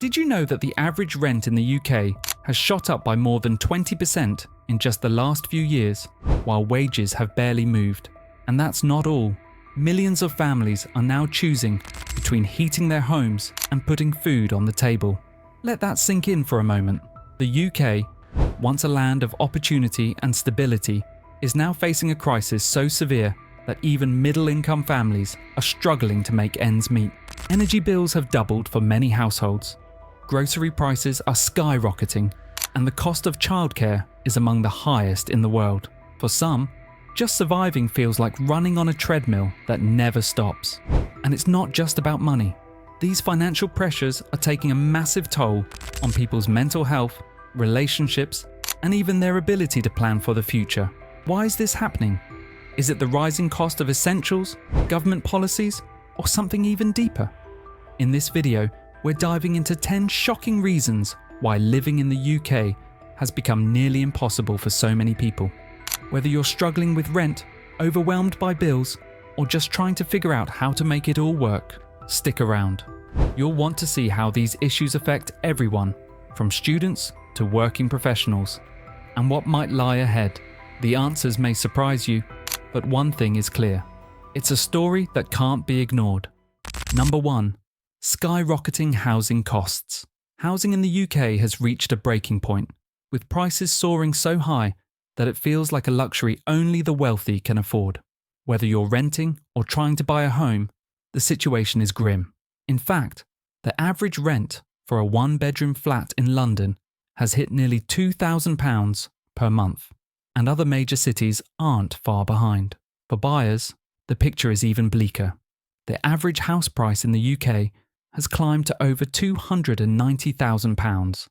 Did you know that the average rent in the UK has shot up by more than 20% in just the last few years, while wages have barely moved? And that's not all. Millions of families are now choosing between heating their homes and putting food on the table. Let that sink in for a moment. The UK, once a land of opportunity and stability, is now facing a crisis so severe that even middle-income families are struggling to make ends meet. Energy bills have doubled for many households. Grocery prices are skyrocketing, and the cost of childcare is among the highest in the world. For some, just surviving feels like running on a treadmill that never stops. And it's not just about money. These financial pressures are taking a massive toll on people's mental health, relationships, and even their ability to plan for the future. Why is this happening? Is it the rising cost of essentials, government policies, or something even deeper? In this video, we're diving into 10 shocking reasons why living in the UK has become nearly impossible for so many people. Whether you're struggling with rent, overwhelmed by bills, or just trying to figure out how to make it all work, stick around. You'll want to see how these issues affect everyone, from students to working professionals, and what might lie ahead. The answers may surprise you, but one thing is clear. It's a story that can't be ignored. Number 1. Skyrocketing housing costs. Housing in the UK has reached a breaking point, with prices soaring so high that it feels like a luxury only the wealthy can afford. Whether you're renting or trying to buy a home, the situation is grim. In fact, the average rent for a one-bedroom flat in London has hit nearly £2,000 per month, and other major cities aren't far behind. For buyers, the picture is even bleaker. The average house price in the UK has climbed to over £290,000,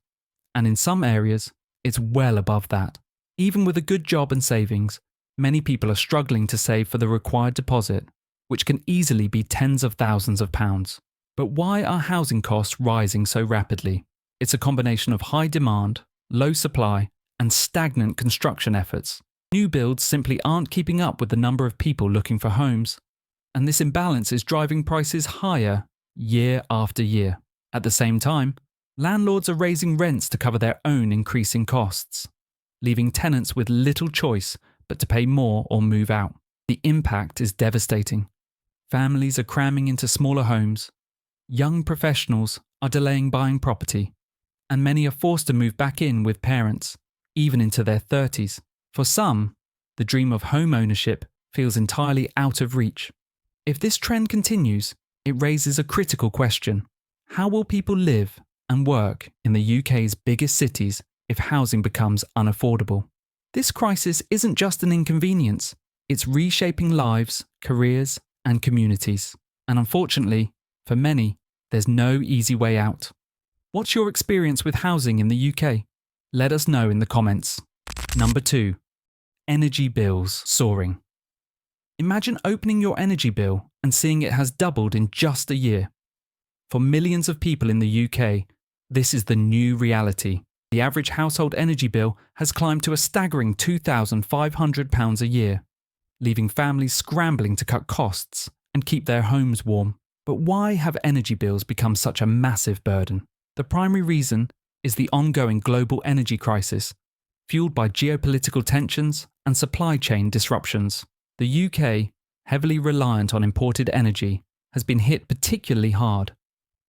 and in some areas, it's well above that. Even with a good job and savings, many people are struggling to save for the required deposit, which can easily be tens of thousands of pounds. But why are housing costs rising so rapidly? It's a combination of high demand, low supply, and stagnant construction efforts. New builds simply aren't keeping up with the number of people looking for homes, and this imbalance is driving prices higher year after year. At the same time, landlords are raising rents to cover their own increasing costs, leaving tenants with little choice but to pay more or move out. The impact is devastating. Families are cramming into smaller homes, young professionals are delaying buying property, and many are forced to move back in with parents, even into their 30s. For some, the dream of home ownership feels entirely out of reach. If this trend continues, it raises a critical question. How will people live and work in the UK's biggest cities if housing becomes unaffordable? This crisis isn't just an inconvenience, it's reshaping lives, careers, and communities. And unfortunately, for many, there's no easy way out. What's your experience with housing in the UK? Let us know in the comments. Number 2. Energy bills soaring. Imagine opening your energy bill and seeing it has doubled in just a year. For millions of people in the UK, this is the new reality. The average household energy bill has climbed to a staggering £2,500 a year, leaving families scrambling to cut costs and keep their homes warm. But why have energy bills become such a massive burden? The primary reason is the ongoing global energy crisis, fueled by geopolitical tensions and supply chain disruptions. The UK, heavily reliant on imported energy, has been hit particularly hard,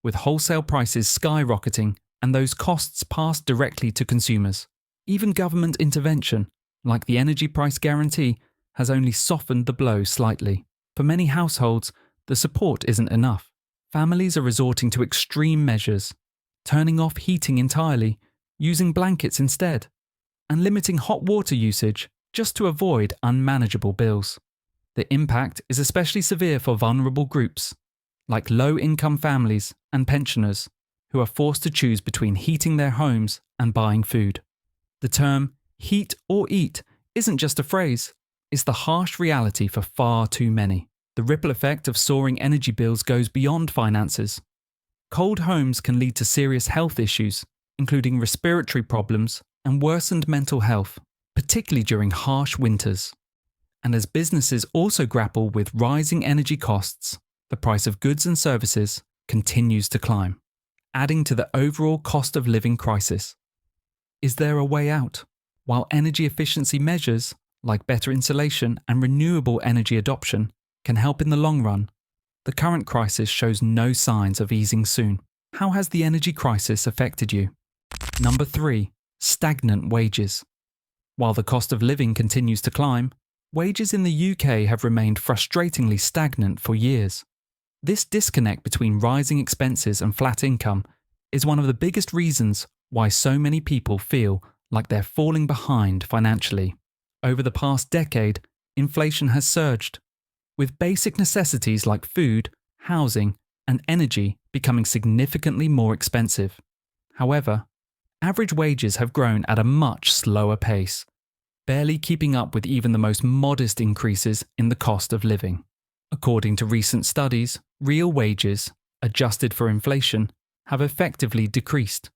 with wholesale prices skyrocketing and those costs passed directly to consumers. Even government intervention, like the energy price guarantee, has only softened the blow slightly. For many households, the support isn't enough. Families are resorting to extreme measures, turning off heating entirely, using blankets instead, and limiting hot water usage just to avoid unmanageable bills. The impact is especially severe for vulnerable groups, like low-income families and pensioners, who are forced to choose between heating their homes and buying food. The term heat or eat isn't just a phrase, it's the harsh reality for far too many. The ripple effect of soaring energy bills goes beyond finances. Cold homes can lead to serious health issues, including respiratory problems and worsened mental health, particularly during harsh winters. And as businesses also grapple with rising energy costs, the price of goods and services continues to climb. adding to the overall cost of living crisis. Is there a way out? While energy efficiency measures, like better insulation and renewable energy adoption, can help in the long run, the current crisis shows no signs of easing soon. How has the energy crisis affected you? Number 3. Stagnant wages. While the cost of living continues to climb, wages in the UK have remained frustratingly stagnant for years. This disconnect between rising expenses and flat income is one of the biggest reasons why so many people feel like they're falling behind financially. Over the past decade, inflation has surged, with basic necessities like food, housing, and energy becoming significantly more expensive. However, average wages have grown at a much slower pace, barely keeping up with even the most modest increases in the cost of living. According to recent studies, real wages, adjusted for inflation, have effectively decreased,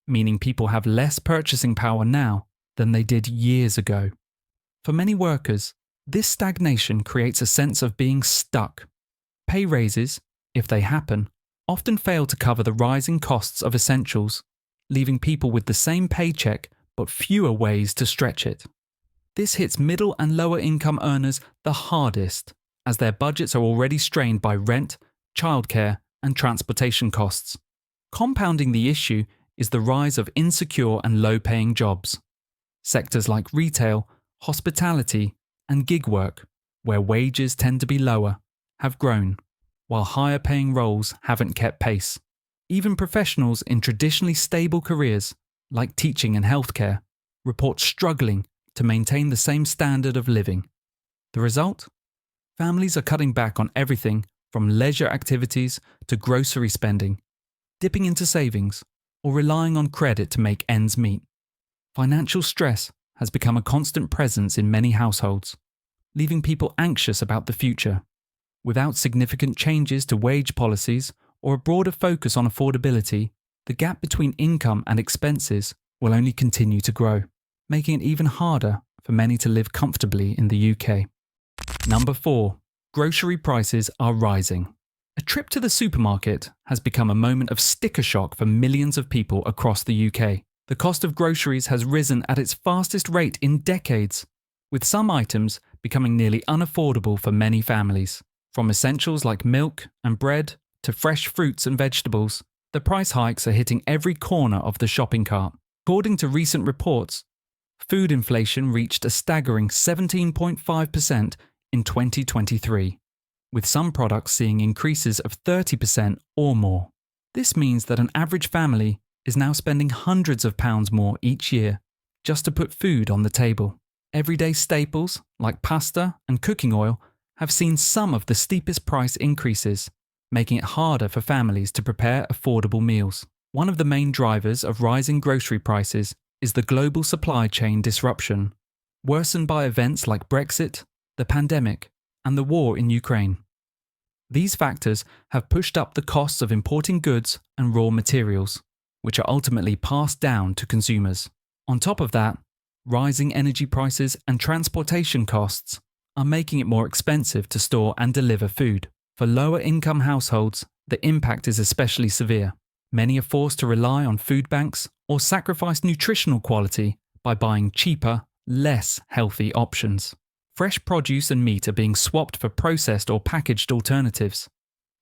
meaning people have less purchasing power now than they did years ago. For many workers, this stagnation creates a sense of being stuck. Pay raises, if they happen, often fail to cover the rising costs of essentials, leaving people with the same paycheck but fewer ways to stretch it. This hits middle and lower income earners the hardest, as their budgets are already strained by rent, childcare, and transportation costs. Compounding the issue is the rise of insecure and low-paying jobs. Sectors like retail, hospitality, and gig work, where wages tend to be lower, have grown, while higher-paying roles haven't kept pace. Even professionals in traditionally stable careers, like teaching and healthcare, report struggling to maintain the same standard of living. The result? Families are cutting back on everything from leisure activities to grocery spending, dipping into savings, or relying on credit to make ends meet. Financial stress has become a constant presence in many households, leaving people anxious about the future. Without significant changes to wage policies or a broader focus on affordability, the gap between income and expenses will only continue to grow, making it even harder for many to live comfortably in the UK. Number 4. Grocery prices are rising. A trip to the supermarket has become a moment of sticker shock for millions of people across the UK. The cost of groceries has risen at its fastest rate in decades, with some items becoming nearly unaffordable for many families. From essentials like milk and bread to fresh fruits and vegetables, the price hikes are hitting every corner of the shopping cart. According to recent reports, food inflation reached a staggering 17.5% in 2023, with some products seeing increases of 30% or more. This means that an average family is now spending hundreds of pounds more each year just to put food on the table. Everyday staples like pasta and cooking oil have seen some of the steepest price increases, making it harder for families to prepare affordable meals. One of the main drivers of rising grocery prices is the global supply chain disruption, worsened by events like Brexit, the pandemic, and the war in Ukraine. These factors have pushed up the costs of importing goods and raw materials, which are ultimately passed down to consumers. On top of that, rising energy prices and transportation costs are making it more expensive to store and deliver food. For lower-income households, the impact is especially severe. Many are forced to rely on food banks or sacrifice nutritional quality by buying cheaper, less healthy options. Fresh produce and meat are being swapped for processed or packaged alternatives,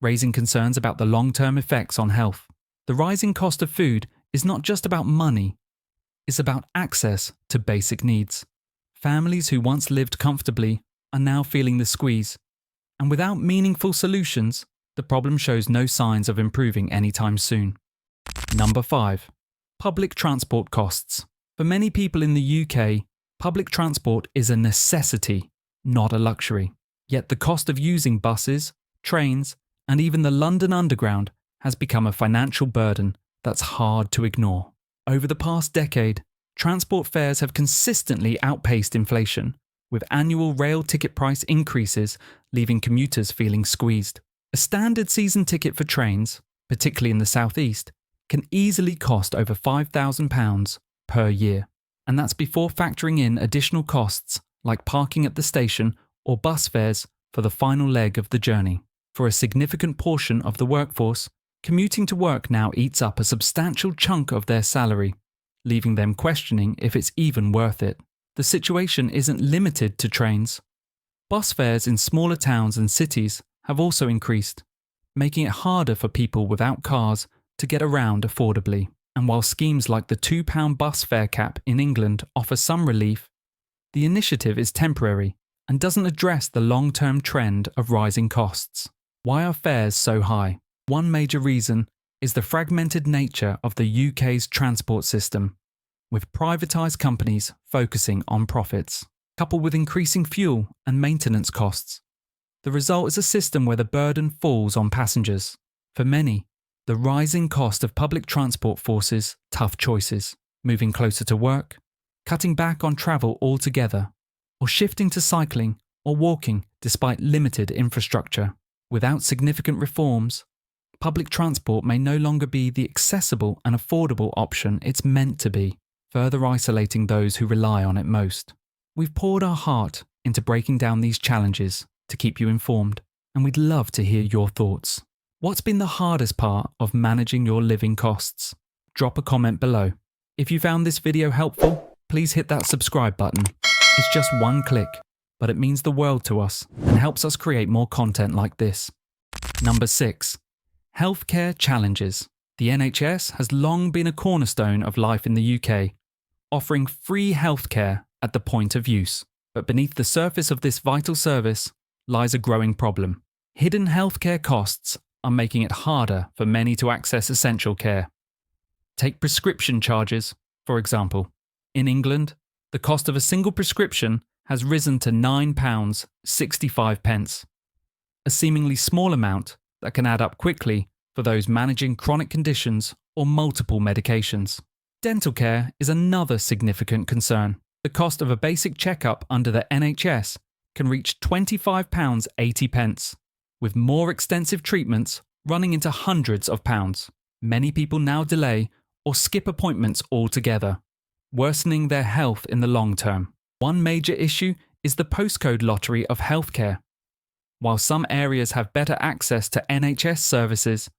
raising concerns about the long-term effects on health. The rising cost of food is not just about money, it's about access to basic needs. Families who once lived comfortably are now feeling the squeeze, and without meaningful solutions, the problem shows no signs of improving anytime soon. Number 5. Public transport costs. For many people in the UK, public transport is a necessity, not a luxury. Yet the cost of using buses, trains, and even the London Underground has become a financial burden that's hard to ignore. Over the past decade, transport fares have consistently outpaced inflation, with annual rail ticket price increases leaving commuters feeling squeezed. A standard season ticket for trains, particularly in the southeast, can easily cost over £5,000 per year, and that's before factoring in additional costs like parking at the station or bus fares for the final leg of the journey. For a significant portion of the workforce, Commuting to work now eats up a substantial chunk of their salary, leaving them questioning if it's even worth it. The situation isn't limited to trains. Bus fares in smaller towns and cities have also increased, making it harder for people without cars to get around affordably. And while schemes like the £2 bus fare cap in England offer some relief, the initiative is temporary and doesn't address the long-term trend of rising costs. Why are fares so high? One major reason is the fragmented nature of the UK's transport system, with privatised companies focusing on profits, coupled with increasing fuel and maintenance costs. The result is a system where the burden falls on passengers. For many, the rising cost of public transport forces tough choices, moving closer to work, cutting back on travel altogether, or shifting to cycling or walking despite limited infrastructure. Without significant reforms, public transport may no longer be the accessible and affordable option it's meant to be, further isolating those who rely on it most. We've poured our heart into breaking down these challenges to keep you informed, and we'd love to hear your thoughts. What's been the hardest part of managing your living costs? Drop a comment below. If you found this video helpful, please hit that subscribe button. It's just one click, but it means the world to us and helps us create more content like this. Number 6. Healthcare challenges. The NHS has long been a cornerstone of life in the UK, offering free healthcare at the point of use. But beneath the surface of this vital service lies a growing problem. Hidden healthcare costs are making it harder for many to access essential care. Take prescription charges, for example. In England, the cost of a single prescription has risen to £9.65, a seemingly small amount that can add up quickly for those managing chronic conditions or multiple medications. Dental care is another significant concern. The cost of a basic checkup under the NHS can reach £25.80, with more extensive treatments running into hundreds of pounds. Many people now delay or skip appointments altogether, worsening their health in the long term. One major issue is the postcode lottery of healthcare. While some areas have better access to NHS services,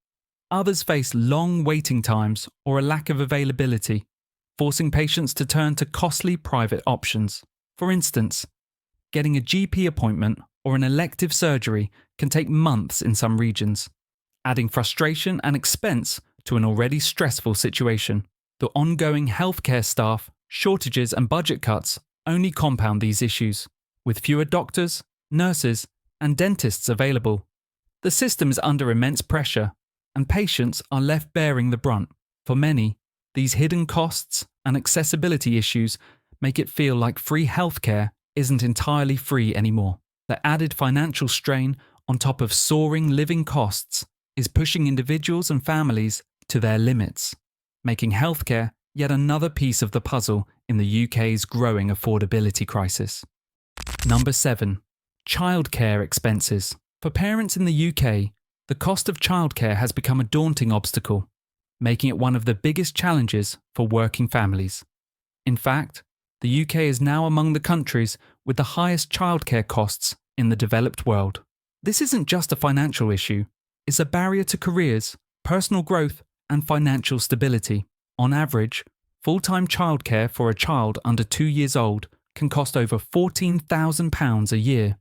others face long waiting times or a lack of availability, forcing patients to turn to costly private options. For instance, getting a GP appointment or an elective surgery can take months in some regions, adding frustration and expense to an already stressful situation. The ongoing healthcare staff shortages and budget cuts only compound these issues. With fewer doctors, nurses, and dentists available, the system is under immense pressure, and patients are left bearing the brunt. For many, these hidden costs and accessibility issues make it feel like free healthcare isn't entirely free anymore. The added financial strain on top of soaring living costs is pushing individuals and families to their limits, making healthcare yet another piece of the puzzle in the UK's growing affordability crisis. Number 7. Childcare expenses. For parents in the UK, the cost of childcare has become a daunting obstacle, making it one of the biggest challenges for working families. In fact, the UK is now among the countries with the highest childcare costs in the developed world. This isn't just a financial issue, it's a barrier to careers, personal growth, and financial stability. On average, full-time childcare for a child under 2 years old can cost over £14,000 a year,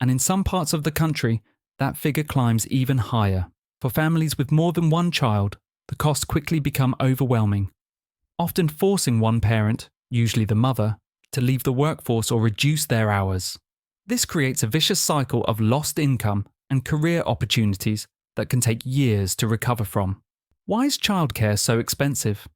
and in some parts of the country, that figure climbs even higher. For families with more than one child, the costs quickly become overwhelming, often forcing one parent, usually the mother, to leave the workforce or reduce their hours. This creates a vicious cycle of lost income and career opportunities that can take years to recover from. Why is childcare so expensive?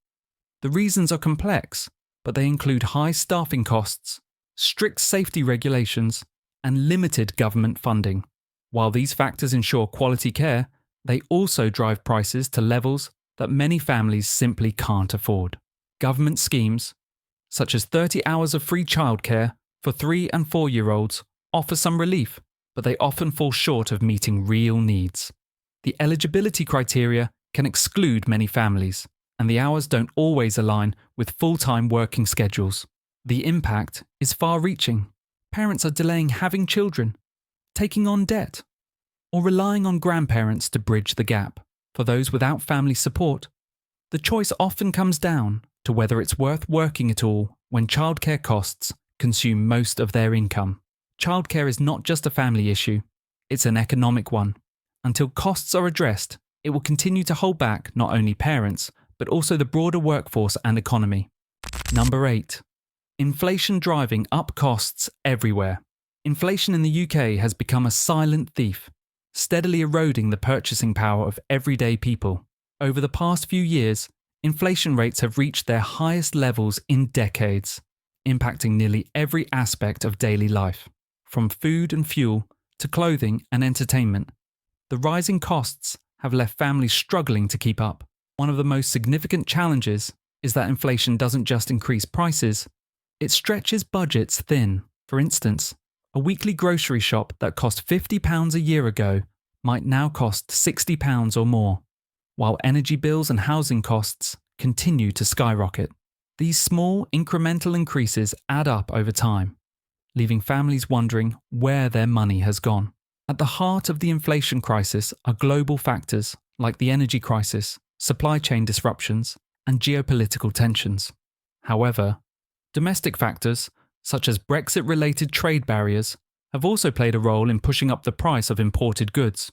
The reasons are complex, but they include high staffing costs, strict safety regulations, and limited government funding. While these factors ensure quality care, they also drive prices to levels that many families simply can't afford. Government schemes, such as 30 hours of free childcare for 3 and 4-year-olds, offer some relief, but they often fall short of meeting real needs. The eligibility criteria can exclude many families, and the hours don't always align with full-time working schedules. The impact is far-reaching. Parents are delaying having children, taking on debt, or relying on grandparents to bridge the gap. For those without family support, the choice often comes down to whether it's worth working at all when childcare costs consume most of their income. Childcare is not just a family issue, it's an economic one. Until costs are addressed, it will continue to hold back not only parents, but also the broader workforce and economy. Number 8. Inflation driving up costs everywhere. Inflation in the UK has become a silent thief, steadily eroding the purchasing power of everyday people. Over the past few years, inflation rates have reached their highest levels in decades, impacting nearly every aspect of daily life. From food and fuel to clothing and entertainment, the rising costs have left families struggling to keep up. One of the most significant challenges is that inflation doesn't just increase prices, it stretches budgets thin. For instance, a weekly grocery shop that cost £50 a year ago might now cost £60 or more, while energy bills and housing costs continue to skyrocket. These small, incremental increases add up over time, leaving families wondering where their money has gone. At the heart of the inflation crisis are global factors like the energy crisis, supply chain disruptions, and geopolitical tensions. However, domestic factors, such as Brexit-related trade barriers, have also played a role in pushing up the price of imported goods.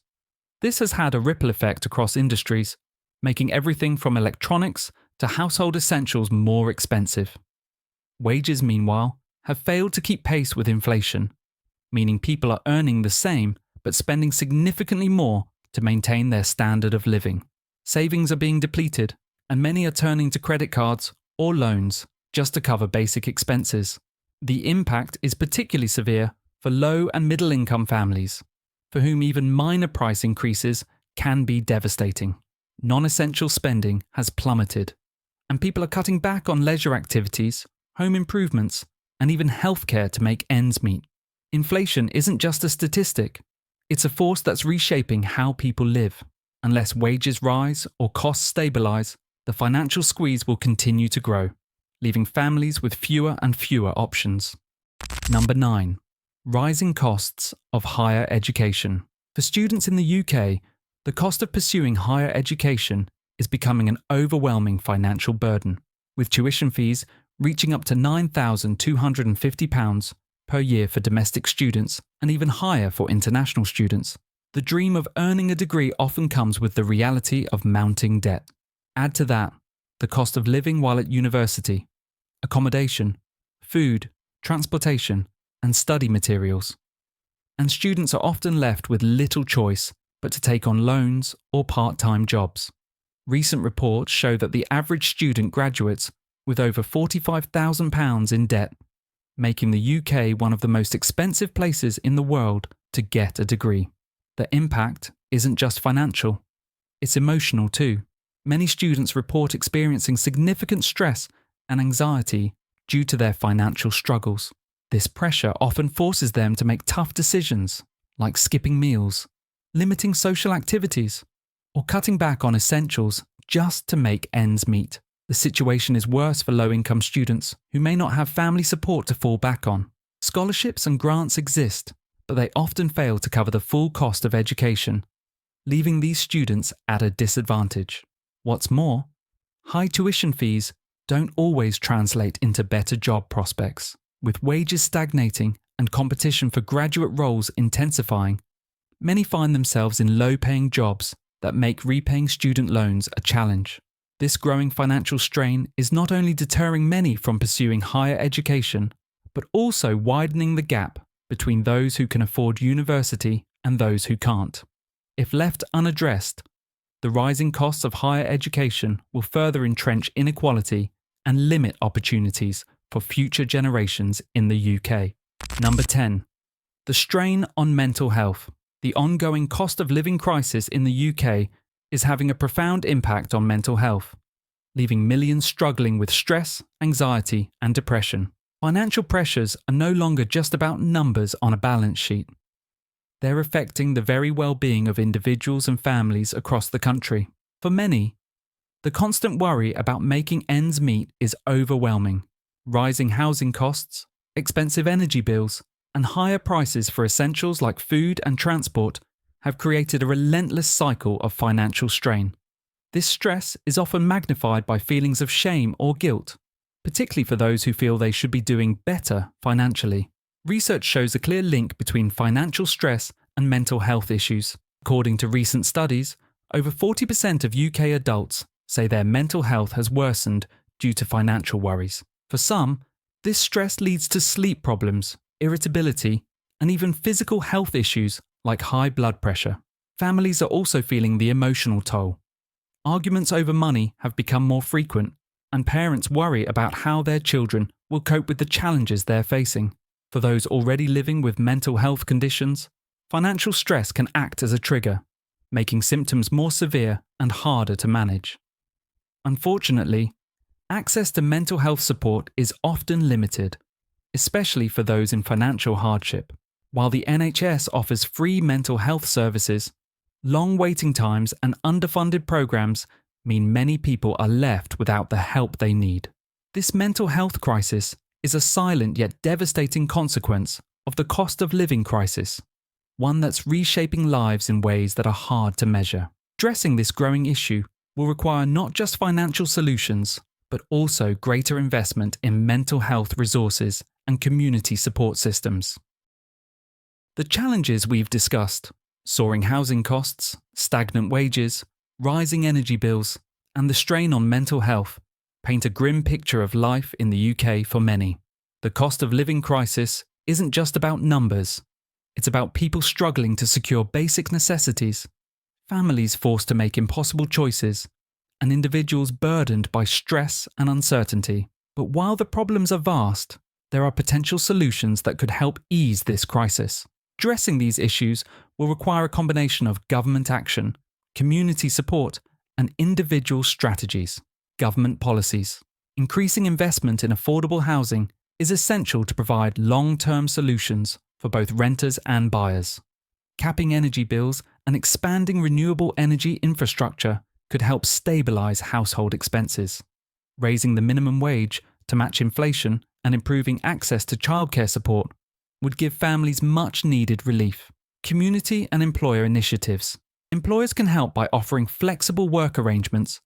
This has had a ripple effect across industries, making everything from electronics to household essentials more expensive. Wages, meanwhile, have failed to keep pace with inflation, meaning people are earning the same but spending significantly more to maintain their standard of living. Savings are being depleted, and many are turning to credit cards or loans just to cover basic expenses. The impact is particularly severe for low and middle income families, for whom even minor price increases can be devastating. Non-essential spending has plummeted, and people are cutting back on leisure activities, home improvements, and even healthcare to make ends meet. Inflation isn't just a statistic, it's a force that's reshaping how people live. Unless wages rise or costs stabilise, the financial squeeze will continue to grow, leaving families with fewer and fewer options. Number 9. Rising costs of higher education. For students in the UK, the cost of pursuing higher education is becoming an overwhelming financial burden, with tuition fees reaching up to £9,250 per year for domestic students and even higher for international students. The dream of earning a degree often comes with the reality of mounting debt. Add to that the cost of living while at university, accommodation, food, transportation, and study materials. And students are often left with little choice but to take on loans or part-time jobs. Recent reports show that the average student graduates with over £45,000 in debt, making the UK one of the most expensive places in the world to get a degree. The impact isn't just financial, it's emotional too. Many students report experiencing significant stress and anxiety due to their financial struggles. This pressure often forces them to make tough decisions, like skipping meals, limiting social activities, or cutting back on essentials just to make ends meet. The situation is worse for low-income students who may not have family support to fall back on. Scholarships and grants exist, but they often fail to cover the full cost of education, leaving these students at a disadvantage. What's more, high tuition fees don't always translate into better job prospects. With wages stagnating and competition for graduate roles intensifying, many find themselves in low-paying jobs that make repaying student loans a challenge. This growing financial strain is not only deterring many from pursuing higher education, but also widening the gap between those who can afford university and those who can't. If left unaddressed, the rising costs of higher education will further entrench inequality and limit opportunities for future generations in the UK. Number 10. The strain on mental health. The ongoing cost of living crisis in the UK is having a profound impact on mental health, leaving millions struggling with stress, anxiety, and depression. Financial pressures are no longer just about numbers on a balance sheet. They're affecting the very well-being of individuals and families across the country. For many, the constant worry about making ends meet is overwhelming. Rising housing costs, expensive energy bills, and higher prices for essentials like food and transport have created a relentless cycle of financial strain. This stress is often magnified by feelings of shame or guilt, particularly for those who feel they should be doing better financially. Research shows a clear link between financial stress and mental health issues. According to recent studies, over 40% of UK adults say their mental health has worsened due to financial worries. For some, this stress leads to sleep problems, irritability, and even physical health issues like high blood pressure. Families are also feeling the emotional toll. Arguments over money have become more frequent, and parents worry about how their children will cope with the challenges they're facing. For those already living with mental health conditions, financial stress can act as a trigger, making symptoms more severe and harder to manage. Unfortunately, access to mental health support is often limited, especially for those in financial hardship. While the NHS offers free mental health services, long waiting times and underfunded programs mean many people are left without the help they need. This mental health crisis is a silent yet devastating consequence of the cost of living crisis, one that's reshaping lives in ways that are hard to measure. Addressing this growing issue will require not just financial solutions, but also greater investment in mental health resources and community support systems. The challenges we've discussed, soaring housing costs, stagnant wages, rising energy bills, and the strain on mental health, paint a grim picture of life in the UK for many. The cost of living crisis isn't just about numbers. It's about people struggling to secure basic necessities, families forced to make impossible choices, and individuals burdened by stress and uncertainty. But while the problems are vast, there are potential solutions that could help ease this crisis. Addressing these issues will require a combination of government action, community support, and individual strategies. Government policies. Increasing investment in affordable housing is essential to provide long-term solutions for both renters and buyers. Capping energy bills and expanding renewable energy infrastructure could help stabilise household expenses. Raising the minimum wage to match inflation and improving access to childcare support would give families much-needed relief. Community and employer initiatives. Employers can help by offering flexible work arrangements,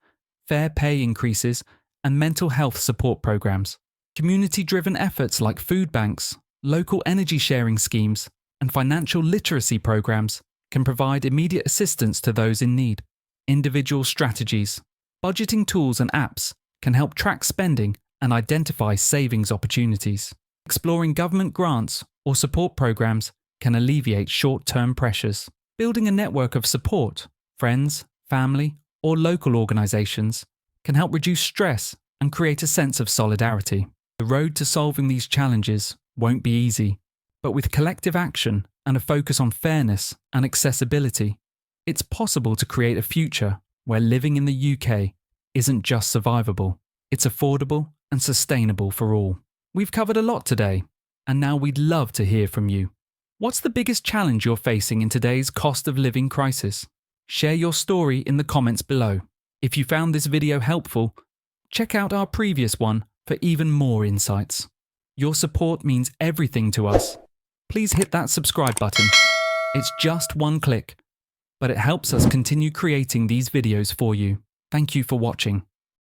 fair pay increases, and mental health support programs. Community-driven efforts like food banks, local energy sharing schemes, and financial literacy programs can provide immediate assistance to those in need. Individual strategies. Budgeting tools and apps can help track spending and identify savings opportunities. Exploring government grants or support programs can alleviate short-term pressures. Building a network of support, friends, family, or local organisations can help reduce stress and create a sense of solidarity. The road to solving these challenges won't be easy, but with collective action and a focus on fairness and accessibility, it's possible to create a future where living in the UK isn't just survivable, it's affordable and sustainable for all. We've covered a lot today, and now we'd love to hear from you. What's the biggest challenge you're facing in today's cost of living crisis? Share your story in the comments below. If you found this video helpful, check out our previous one for even more insights. Your support means everything to us. Please hit that subscribe button. It's just one click, but it helps us continue creating these videos for you. Thank you for watching.